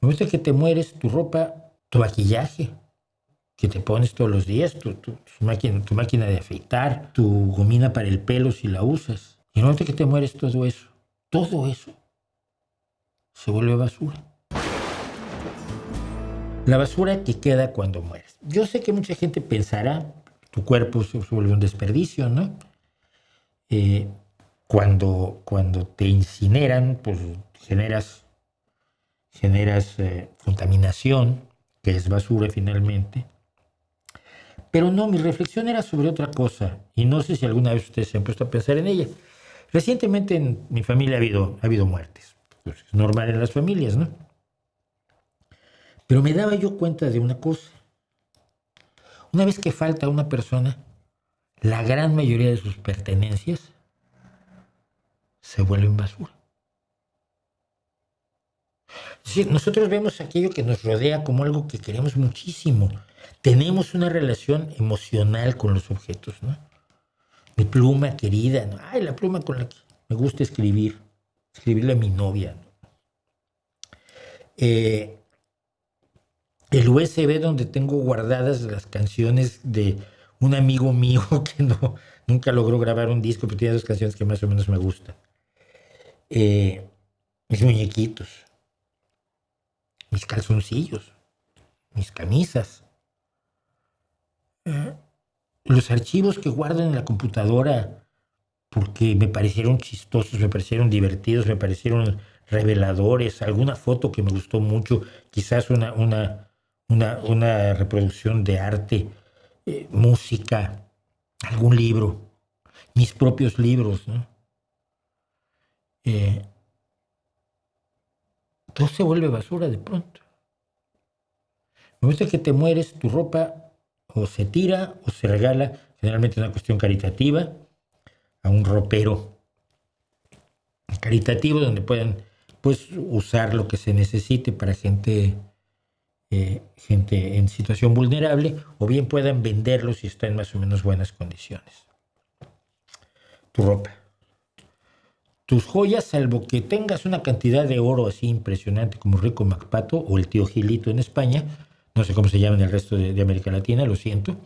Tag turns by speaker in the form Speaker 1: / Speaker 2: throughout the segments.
Speaker 1: Me gusta que te mueres tu ropa, tu maquillaje, que te pones todos los días, tu máquina de afeitar, tu gomina para el pelo si la usas. Y no gusta que te mueres todo eso se vuelve basura. La basura que queda cuando mueres. Yo sé que mucha gente pensará, tu cuerpo se vuelve un desperdicio, ¿no? Cuando te incineran, pues generas contaminación, que es basura finalmente. Pero no, mi reflexión era sobre otra cosa, y no sé si alguna vez ustedes se han puesto a pensar en ella. Recientemente en mi familia ha habido muertes. Pues es normal en las familias, ¿no? Pero me daba yo cuenta de una cosa. Una vez que falta una persona, la gran mayoría de sus pertenencias se vuelven basura. Es decir, nosotros vemos aquello que nos rodea como algo que queremos muchísimo. Tenemos una relación emocional con los objetos, ¿no? Mi pluma querida, ¿no? Ay, la pluma con la que me gusta escribirle a mi novia, ¿no? El USB donde tengo guardadas las canciones de un amigo mío que nunca logró grabar un disco, pero tiene dos canciones que más o menos me gustan. Mis muñequitos, mis calzoncillos, mis camisas, los archivos que guardo en la computadora porque me parecieron chistosos, me parecieron divertidos, me parecieron reveladores, alguna foto que me gustó mucho, quizás una reproducción de arte, música, algún libro, mis propios libros, ¿no? Eh, Todo se vuelve basura de pronto. Me gusta que te mueres, tu ropa o se tira o se regala, generalmente una cuestión caritativa, a un ropero caritativo donde puedan pues usar lo que se necesite para gente en situación vulnerable, o bien puedan venderlo si está en más o menos buenas condiciones. Tu ropa. Tus joyas, salvo que tengas una cantidad de oro así impresionante como Rico MacPato o el tío Gilito en España, no sé cómo se llama en el resto de América Latina, lo siento.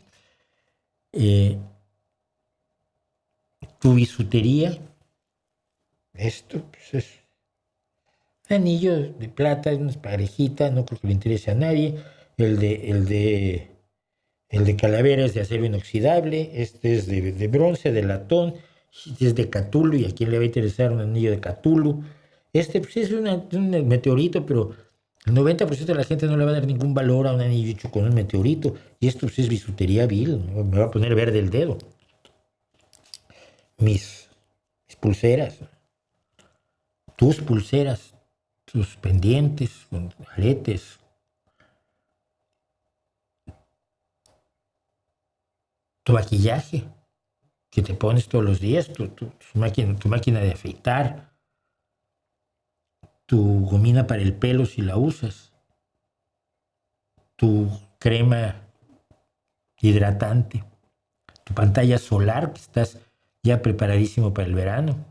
Speaker 1: Tu bisutería, esto pues es anillo de plata, una parejita, no creo que le interese a nadie. El de calavera es de acero inoxidable, este es de bronce, de latón, este es de Cthulhu, y a quién le va a interesar un anillo de Cthulhu. Este pues es un meteorito, pero el 90% de la gente no le va a dar ningún valor a un anillo hecho con un meteorito. Y esto pues es bisutería vil, me va a poner verde el dedo. Mis pulseras, tus pulseras, tus pendientes, aretes, tu maquillaje que te pones todos los días, tu máquina de afeitar, tu gomina para el pelo si la usas, tu crema hidratante, tu pantalla solar que estás ya preparadísimo para el verano.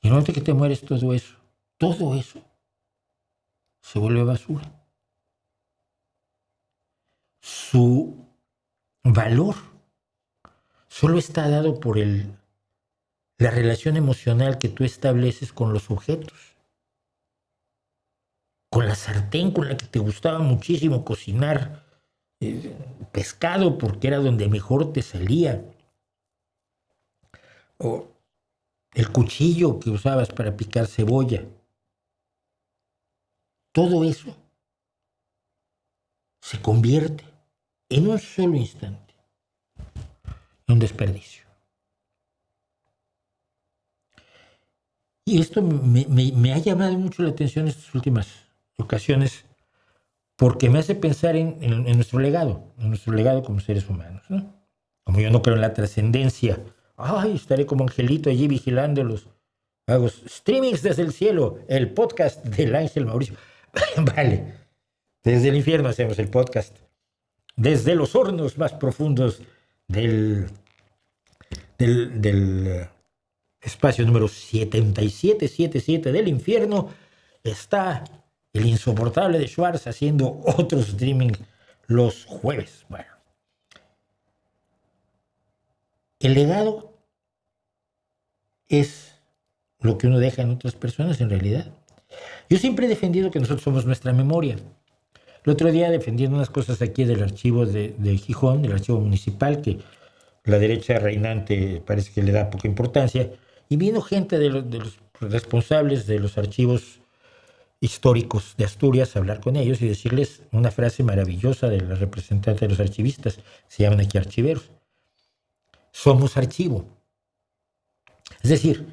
Speaker 1: Y no te que te mueres todo eso se vuelve basura. Su valor solo está dado por la relación emocional que tú estableces con los objetos. Con la sartén con la que te gustaba muchísimo cocinar pescado porque era donde mejor te salía. O el cuchillo que usabas para picar cebolla. Todo eso se convierte en un solo instante en un desperdicio. Y esto me ha llamado mucho la atención en estas últimas ocasiones porque me hace pensar en nuestro legado como seres humanos, ¿no? Como yo no creo en la trascendencia, ay, estaré como angelito allí vigilándolos. Hago streamings desde el cielo, el podcast del Ángel Mauricio. Vale, desde el infierno hacemos el podcast. Desde los hornos más profundos del espacio número 7777 del infierno está el insoportable de Schwartz haciendo otro streaming los jueves. Bueno, el legado es lo que uno deja en otras personas en realidad. Yo siempre he defendido que nosotros somos nuestra memoria. El otro día defendiendo unas cosas aquí del archivo de Gijón, del archivo municipal, que la derecha reinante parece que le da poca importancia, y vino gente de los responsables de los archivos históricos de Asturias a hablar con ellos y decirles una frase maravillosa de la representante de los archivistas, se llaman aquí archiveros: somos archivo. Es decir,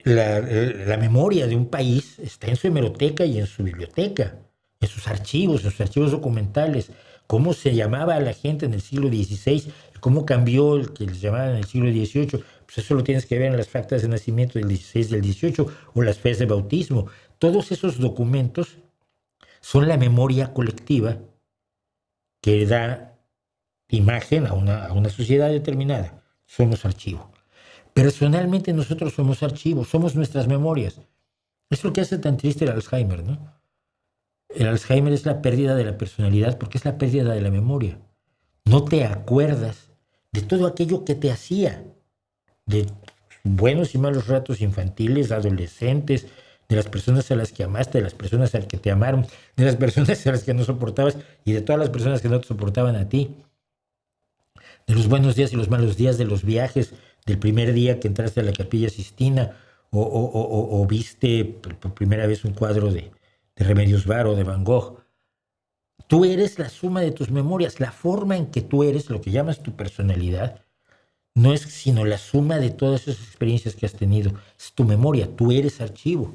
Speaker 1: la memoria de un país está en su hemeroteca y en su biblioteca, en sus archivos documentales, cómo se llamaba a la gente en el siglo XVI, cómo cambió el que les llamaban en el siglo XVIII. Pues eso lo tienes que ver en las actas de nacimiento del XVI y del XVIII o las fees de bautismo. Todos esos documentos son la memoria colectiva que da imagen a una sociedad determinada. Somos archivo. Personalmente nosotros somos archivos, somos nuestras memorias. Es lo que hace tan triste el Alzheimer, ¿no? El Alzheimer es la pérdida de la personalidad porque es la pérdida de la memoria. No te acuerdas de todo aquello que te hacía, de buenos y malos ratos infantiles, adolescentes, de las personas a las que amaste, de las personas a las que te amaron, de las personas a las que no soportabas y de todas las personas que no te soportaban a ti. De los buenos días y los malos días, de los viajes, del primer día que entraste a la Capilla Sistina o viste por primera vez un cuadro de Remedios Varo, de Van Gogh. Tú eres la suma de tus memorias. La forma en que tú eres, lo que llamas tu personalidad, no es sino la suma de todas esas experiencias que has tenido. Es tu memoria, tú eres archivo.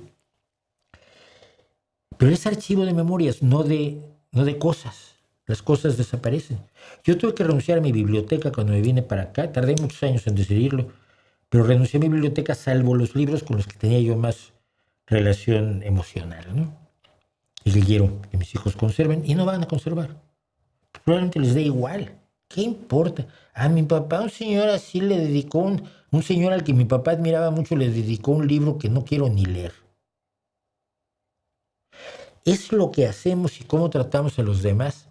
Speaker 1: Pero es archivo de memorias, no de cosas. Las cosas desaparecen. Yo tuve que renunciar a mi biblioteca cuando me vine para acá. Tardé muchos años en decidirlo, pero renuncié a mi biblioteca salvo los libros con los que tenía yo más relación emocional, ¿no? Y que quiero que mis hijos conserven y no van a conservar. Probablemente les dé igual. ¿Qué importa? A mi papá un señor así le dedicó, un señor al que mi papá admiraba mucho le dedicó un libro que no quiero ni leer. Es lo que hacemos y cómo tratamos a los demás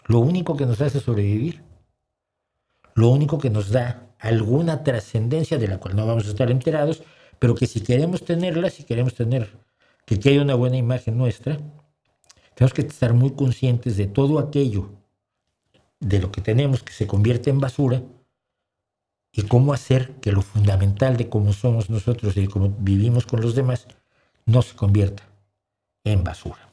Speaker 1: lo único que nos hace sobrevivir, lo único que nos da alguna trascendencia de la cual no vamos a estar enterados, pero que si queremos tenerla, si queremos tener que quede una buena imagen nuestra, tenemos que estar muy conscientes de todo aquello de lo que tenemos que se convierte en basura y cómo hacer que lo fundamental de cómo somos nosotros y de cómo vivimos con los demás no se convierta en basura.